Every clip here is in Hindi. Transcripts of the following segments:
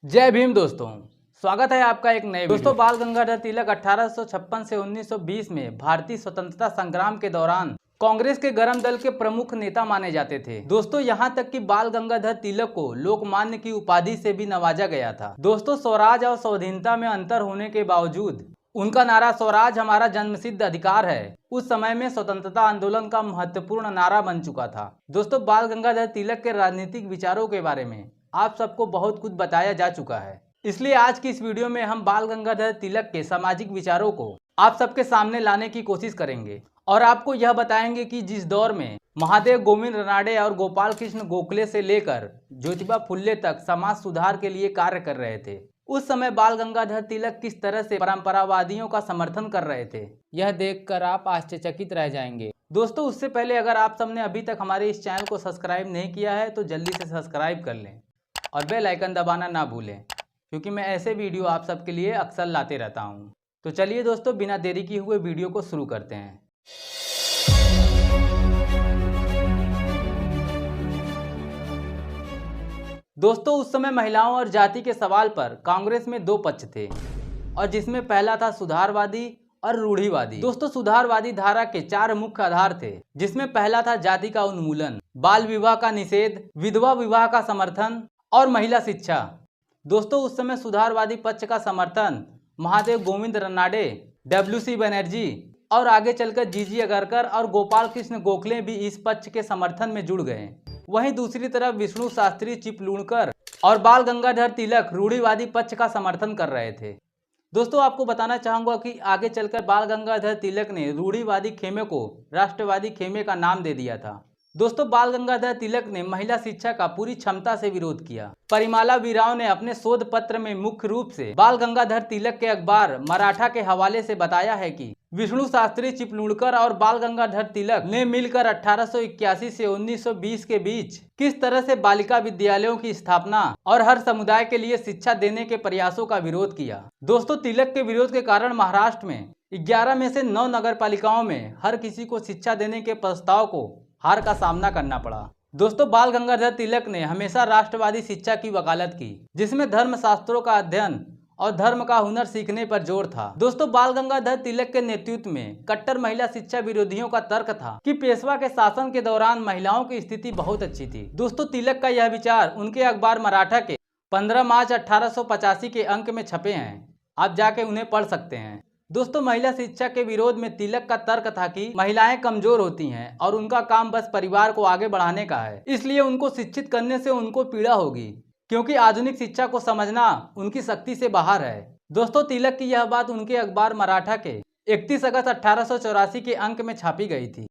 जय भीम दोस्तों, स्वागत है आपका एक नए दोस्तों। बाल गंगाधर तिलक 1856 से 1920 में भारतीय स्वतंत्रता संग्राम के दौरान कांग्रेस के गर्म दल के प्रमुख नेता माने जाते थे। दोस्तों, यहां तक कि बाल गंगाधर तिलक को लोकमान्य की उपाधि से भी नवाजा गया था। दोस्तों, स्वराज और स्वाधीनता में अंतर होने के बावजूद उनका नारा स्वराज हमारा जन्मसिद्ध अधिकार है उस समय में स्वतंत्रता आंदोलन का महत्वपूर्ण नारा बन चुका था। दोस्तों, बाल गंगाधर तिलक के राजनीतिक विचारों के बारे में आप सबको बहुत कुछ बताया जा चुका है, इसलिए आज की इस वीडियो में हम बाल गंगाधर तिलक के सामाजिक विचारों को आप सबके सामने लाने की कोशिश करेंगे और आपको यह बताएंगे कि जिस दौर में महादेव गोविंद रानडे और गोपाल कृष्ण गोखले से लेकर ज्योतिबा फुले तक समाज सुधार के लिए कार्य कर रहे थे, उस समय बाल गंगाधर तिलक किस तरह से परंपरावादियों का समर्थन कर रहे थे, यह देखकर आप आश्चर्यचकित रह जाएंगे। दोस्तों, उससे पहले अगर आप सबने अभी तक हमारे इस चैनल को सब्सक्राइब नहीं किया है तो जल्दी से सब्सक्राइब कर लें और बेल आइकन दबाना ना भूलें, क्योंकि मैं ऐसे वीडियो आप सबके लिए अक्सर लाते रहता हूं। तो चलिए दोस्तों, बिना देरी किए हुए वीडियो को शुरू करते हैं। दोस्तों, उस समय महिलाओं और जाति के सवाल पर कांग्रेस में दो पक्ष थे और जिसमें पहला था सुधारवादी और रूढ़िवादी। दोस्तों, सुधारवादी धारा के चार मुख्य आधार थे, जिसमें पहला था जाति का उन्मूलन, बाल विवाह का निषेध, विधवा विवाह का समर्थन और महिला शिक्षा। दोस्तों, उस समय सुधारवादी पक्ष का समर्थन महादेव गोविंद रानडे, WC बनर्जी और आगे चलकर जीजी अगरकर और गोपाल कृष्ण गोखले भी इस पक्ष के समर्थन में जुड़ गए। वहीं दूसरी तरफ विष्णु शास्त्री चिपलूणकर और बाल गंगाधर तिलक रूढ़िवादी पक्ष का समर्थन कर रहे थे। दोस्तों, आपको बताना चाहूंगा कि आगे चलकर बाल गंगाधर तिलक ने रूढ़िवादी खेमे को राष्ट्रवादी खेमे का नाम दे दिया था। दोस्तों, बाल गंगाधर तिलक ने महिला शिक्षा का पूरी क्षमता से विरोध किया। परिमाला वीराव ने अपने शोध पत्र में मुख्य रूप से बाल गंगाधर तिलक के अखबार मराठा के हवाले से बताया है कि विष्णु शास्त्री चिपलूणकर और बाल गंगाधर तिलक ने मिलकर 1881 से 1920 के बीच किस तरह से बालिका विद्यालयों की स्थापना और हर समुदाय के लिए शिक्षा देने के प्रयासों का विरोध किया। दोस्तों, तिलक के विरोध के कारण महाराष्ट्र में 11 में से 9 नगर पालिकाओं में हर किसी को शिक्षा देने के प्रस्ताव को हार का सामना करना पड़ा। दोस्तों, बाल गंगाधर तिलक ने हमेशा राष्ट्रवादी शिक्षा की वकालत की, जिसमें धर्म शास्त्रों का अध्ययन और धर्म का हुनर सीखने पर जोर था। दोस्तों, बाल गंगाधर तिलक के नेतृत्व में कट्टर महिला शिक्षा विरोधियों का तर्क था कि पेशवा के शासन के दौरान महिलाओं की स्थिति बहुत अच्छी थी। दोस्तों, तिलक का यह विचार उनके अखबार मराठा के 15 मार्च 1885 के अंक में छपे हैं, आप जाके उन्हें पढ़ सकते हैं। दोस्तों, महिला शिक्षा के विरोध में तिलक का तर्क था कि महिलाएं कमजोर होती हैं और उनका काम बस परिवार को आगे बढ़ाने का है, इसलिए उनको शिक्षित करने से उनको पीड़ा होगी, क्योंकि आधुनिक शिक्षा को समझना उनकी शक्ति से बाहर है। दोस्तों, तिलक की यह बात उनके अखबार मराठा के 31 अगस्त 1884 के अंक में छापी गई थी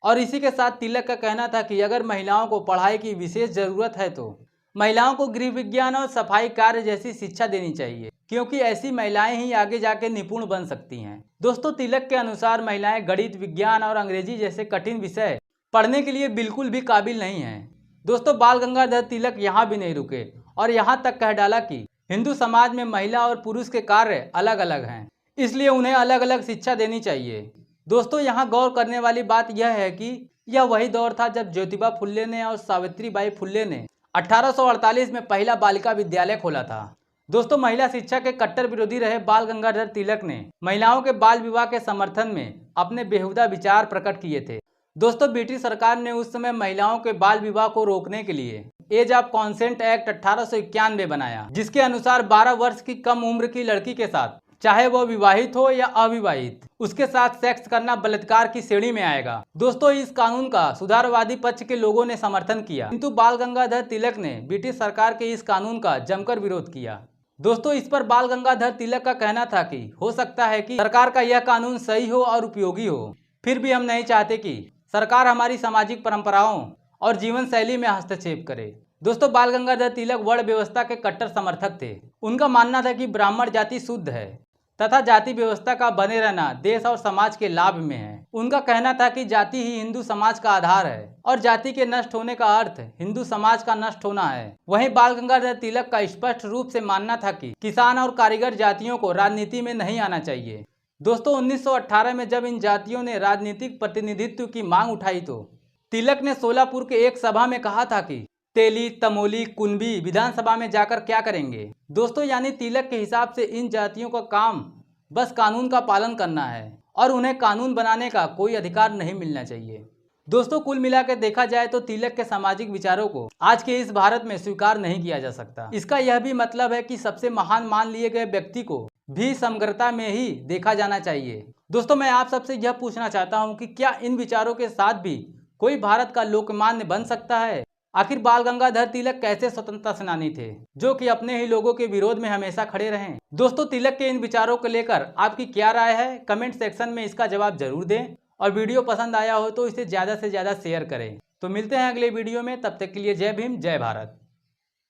और इसी के साथ तिलक का कहना था कि अगर महिलाओं को पढ़ाई की विशेष जरूरत है तो महिलाओं को गृह विज्ञान और सफाई कार्य जैसी शिक्षा देनी चाहिए, क्योंकि ऐसी महिलाएं ही आगे जाके निपुण बन सकती हैं। दोस्तों, तिलक के अनुसार महिलाएं गणित, विज्ञान और अंग्रेजी जैसे कठिन विषय पढ़ने के लिए बिल्कुल भी काबिल नहीं हैं। दोस्तों, बाल गंगाधर तिलक यहाँ भी नहीं रुके और यहाँ तक कह डाला कि हिंदू समाज में महिला और पुरुष के कार्य अलग अलग हैं, इसलिए उन्हें अलग अलग शिक्षा देनी चाहिए। दोस्तों, यहाँ गौर करने वाली बात यह है कि यह वही दौर था जब ज्योतिबा फुले ने और सावित्रीबाई फुले ने 1848 में पहला बालिका विद्यालय खोला था। दोस्तों, महिला शिक्षा के कट्टर विरोधी रहे बाल गंगाधर तिलक ने महिलाओं के बाल विवाह के समर्थन में अपने बेहुदा विचार प्रकट किए थे। दोस्तों, ब्रिटिश सरकार ने उस समय महिलाओं के बाल विवाह को रोकने के लिए एज ऑफ कॉन्सेंट एक्ट 1891 बनाया, जिसके अनुसार 12 वर्ष की कम उम्र की लड़की के साथ, चाहे वह विवाहित हो या अविवाहित, उसके साथ सेक्स करना बलात्कार की श्रेणी में आएगा। दोस्तों, इस कानून का सुधारवादी पक्ष के लोगों ने समर्थन किया, किंतु बाल गंगाधर तिलक ने ब्रिटिश सरकार के इस कानून का जमकर विरोध किया। दोस्तों, इस पर बाल गंगाधर तिलक का कहना था कि हो सकता है कि सरकार का यह कानून सही हो और उपयोगी हो, फिर भी हम नहीं चाहते कि सरकार हमारी सामाजिक परंपराओं और जीवन शैली में हस्तक्षेप करे। दोस्तों, बाल गंगाधर तिलक वर्ण व्यवस्था के कट्टर समर्थक थे। उनका मानना था कि ब्राह्मण जाति शुद्ध है तथा जाति व्यवस्था का बने रहना देश और समाज के लाभ में है। उनका कहना था कि जाति ही हिंदू समाज का आधार है और जाति के नष्ट होने का अर्थ हिंदू समाज का नष्ट होना है। वहीं बाल गंगाधर तिलक का स्पष्ट रूप से मानना था कि किसान और कारीगर जातियों को राजनीति में नहीं आना चाहिए। दोस्तों, 1918 में जब इन जातियों ने राजनीतिक प्रतिनिधित्व की मांग उठाई तो तिलक ने सोलापुर के एक सभा में कहा था कि तेली, तमोली, कुंभी विधानसभा में जाकर क्या करेंगे? दोस्तों यानी तिलक के हिसाब से इन जातियों का काम बस कानून का पालन करना है और उन्हें कानून बनाने का कोई अधिकार नहीं मिलना चाहिए। दोस्तों कुल मिलाकर देखा जाए तो तिलक के सामाजिक विचारों को आज के इस भारत में स्वीकार नहीं किया जा सकता। इसका यह भी मतलब है कि सबसे महान मान लिए गए व्यक्ति को भी समग्रता में ही देखा जाना चाहिए। दोस्तों मैं आप सबसे यह पूछना चाहता हूं कि क्या इन विचारों के साथ भी कोई भारत का लोकमान्य बन सकता है? आखिर बाल गंगाधर तिलक कैसे स्वतंत्रता सेनानी थे जो कि अपने ही लोगों के विरोध में हमेशा खड़े रहे? दोस्तों तिलक के इन विचारों को लेकर आपकी क्या राय है? कमेंट सेक्शन में इसका जवाब जरूर दें और वीडियो पसंद आया हो तो इसे ज़्यादा से ज़्यादा शेयर करें। तो मिलते हैं अगले वीडियो में, तब तक के लिए जय भीम, जय भारत।